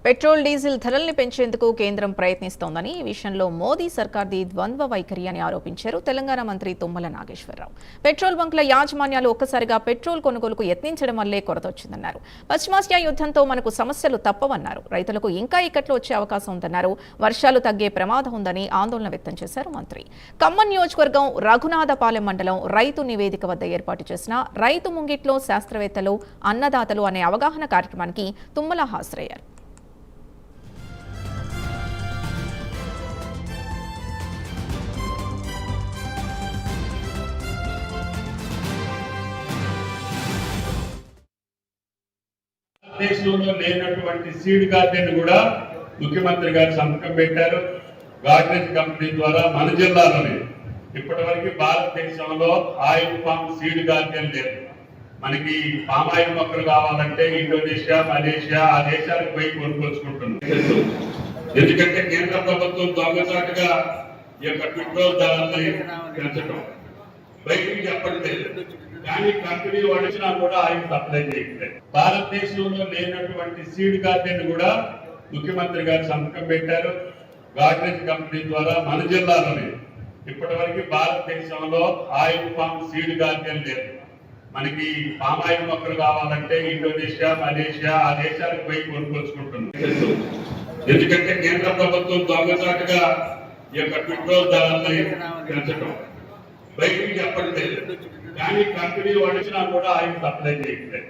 Petrol diesel ధరల్ని పెంచేందుకు కేంద్రం ప్రయత్నిస్తోందని ఈ విషయంలో మోదీ సర్కార్ది ద్వంద్వ వైఖరి అని ఆరోపించారు తెలంగాణ మంత్రి తుమ్మల నాగేశ్వరరావు. పెట్రోల్ బంకుల యాజమాన్యాలు ఒక్కసారిగా పెట్రోల్ కొనుగోలుకు యత్నించడం వల్లే కొరత వచ్చిందన్నారు. పశ్చిమాసియా యుద్ధంతో మనకు సమస్యలు తప్పవన్నారు. రైతులకు ఇంకా ఇక్కట్లు వచ్చే అవకాశం ఉందన్నారు. వర్షాలు తగ్గే ప్రమాదం ఉందని ఆందోళన వ్యక్తం చేశారు మంత్రి. ఖమ్మం నియోజకవర్గం రఘునాథపాలెం మండలం రైతు నివేదిక వద్ద ఏర్పాటు చేసిన రైతు ముంగిట్లో శాస్త్రవేత్తలు అన్నదాతలు అనే అవగాహన కార్యక్రమానికి తుమ్మల హాజరయ్యారు. దేశంలో లేనటువంటి సీడ్ గార్డెన్ కూడా ముఖ్యమంత్రి గారు సంతకం పెట్టారు. గార్డెన్ కంపెనీ ద్వారా మన జిల్లాలోనే ఇప్పటి వరకు భారతదేశంలో ఆయిల్ పామ్ సీడ్ గార్డెన్ లేదు. మనకి పామ్ ఆయిల్ మొక్కలు కావాలంటే ఇండోనేషియా, మలేషియా ఆ దేశాలకు పోయి కొనుక్కొచ్చుకుంటున్నాం. ఎందుకంటే కేంద్ర ప్రభుత్వం దొంగచాటుగా ఈ యొక్క పెట్రోల్ ధరల్ని పెంచడం బయటికి చెప్పట్లేదు. కానీ కంపెనీ వాడినా కూడా ఆయిల్ సప్లై చేయట్లేదు. భారతదేశంలో లేనటువంటి సీడ్ గార్డెన్ కూడా ముఖ్యమంత్రి గారు సంతకం పెట్టారు. గార్డెన్ కంపెనీ ద్వారా మన జిల్లాలోనే ఇప్పటి వరకు భారతదేశంలో ఆయిల్ పామ్ సీడ్ గార్డెన్ లేదు. మనకి పామ్ ఆయిల్ మొక్కలు కావాలంటే ఇండోనేషియా, మలేషియా ఆ దేశాలకు పోయి కొనుక్కొచ్చుకుంటున్నాం. ఎందుకంటే కేంద్ర ప్రభుత్వం దొంగచాటుగా ఈ యొక్క పెట్రోల్ ధరల్ని పెంచడం బయటికి చెప్పట్లేదు. కానీ కంపెనీ వాడినా కూడా ఆయిల్ సప్లై చేయట్లేదు.